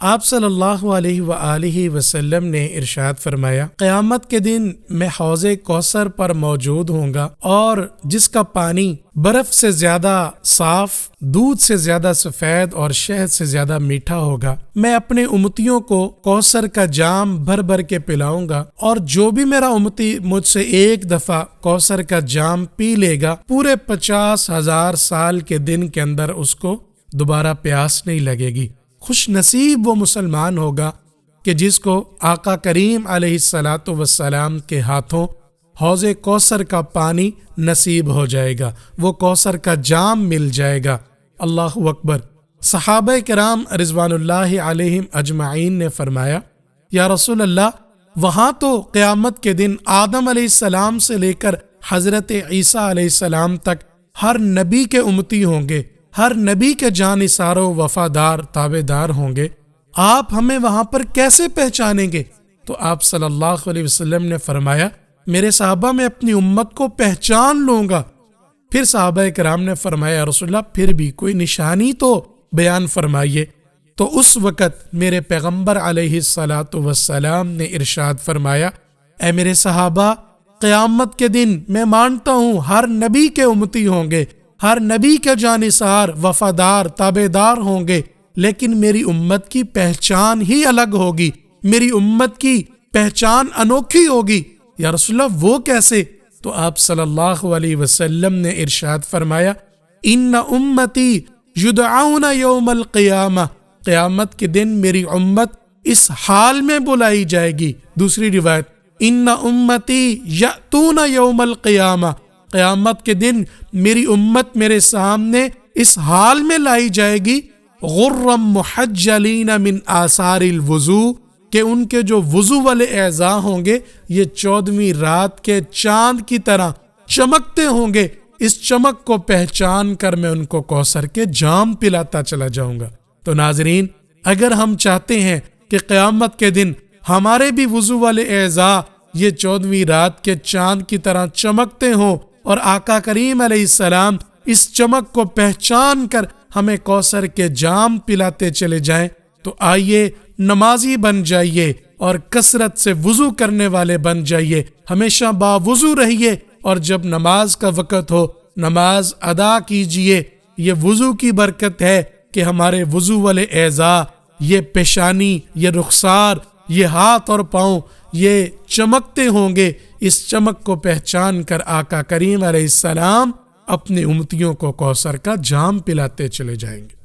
آپ صلی اللہ علیہ وآلہ وسلم نے ارشاد فرمایا، قیامت کے دن میں حوض کوثر پر موجود ہوں گا، اور جس کا پانی برف سے زیادہ صاف، دودھ سے زیادہ سفید اور شہد سے زیادہ میٹھا ہوگا۔ میں اپنے امتیوں کو کوثر کا جام بھر بھر کے پلاؤں گا، اور جو بھی میرا امتی مجھ سے ایک دفعہ کوثر کا جام پی لے گا، پورے 50,000 سال کے دن کے اندر اس کو دوبارہ پیاس نہیں لگے گی۔ خوش نصیب وہ مسلمان ہوگا کہ جس کو آقا کریم علیہ السلام کے ہاتھوں حوض کوثر کا پانی نصیب ہو جائے گا، وہ کوثر کا جام مل جائے گا۔ اللہ اکبر۔ صحابہ کرام رضوان اللہ علیہم اجمعین نے فرمایا، یا رسول اللہ، وہاں تو قیامت کے دن آدم علیہ السلام سے لے کر حضرت عیسیٰ علیہ السلام تک ہر نبی کے امتی ہوں گے، ہر نبی کے جانثار و وفادار تابع دار ہوں گے، آپ ہمیں وہاں پر کیسے پہچانیں گے؟ تو آپ صلی اللہ علیہ وسلم نے فرمایا، میرے صحابہ میں اپنی امت کو پہچان لوں گا۔ پھر صحابہ کرام نے فرمایا، رسول اللہ پھر بھی کوئی نشانی تو بیان فرمائیے۔ تو اس وقت میرے پیغمبر علیہ السلام نے ارشاد فرمایا، اے میرے صحابہ، قیامت کے دن میں مانتا ہوں ہر نبی کے امتی ہوں گے، ہر نبی کے جانثار وفادار تابع دار ہوں گے، لیکن میری امت کی پہچان ہی الگ ہوگی، میری امت کی پہچان انوکھی ہوگی۔ یا رسول اللہ وہ کیسے؟ تو آپ صلی اللہ علیہ وسلم نے ارشاد فرمایا، ان امتی یدعون یوم القیامہ، قیامت کے دن میری امت اس حال میں بلائی جائے گی۔ دوسری روایت، ان امتی یأتون یوم القیامہ، قیامت کے دن میری امت میرے سامنے اس حال میں لائی جائے گی، غرم محجلین من آثار الوضوء، کہ ان کے جو وضو والے اعضاء ہوں گے یہ 14ویں رات کے چاند کی طرح چمکتے ہوں گے۔ اس چمک کو پہچان کر میں ان کو کوثر کے جام پلاتا چلا جاؤں گا۔ تو ناظرین، اگر ہم چاہتے ہیں کہ قیامت کے دن ہمارے بھی وضو والے اعضاء یہ 14ویں رات کے چاند کی طرح چمکتے ہوں، اور آقا کریم علیہ السلام اس چمک کو پہچان کر ہمیں کوثر کے جام پلاتے چلے جائیں، تو آئیے نمازی بن جائیے اور کثرت سے وضو کرنے والے بن جائیے، ہمیشہ باوضو رہیے، اور جب نماز کا وقت ہو نماز ادا کیجیے۔ یہ وضو کی برکت ہے کہ ہمارے وضو والے اعضاء، یہ پیشانی، یہ رخسار، یہ ہاتھ اور پاؤں، یہ چمکتے ہوں گے۔ اس چمک کو پہچان کر آقا کریم علیہ السلام اپنے امتیوں کو کوثر کا جام پلاتے چلے جائیں گے۔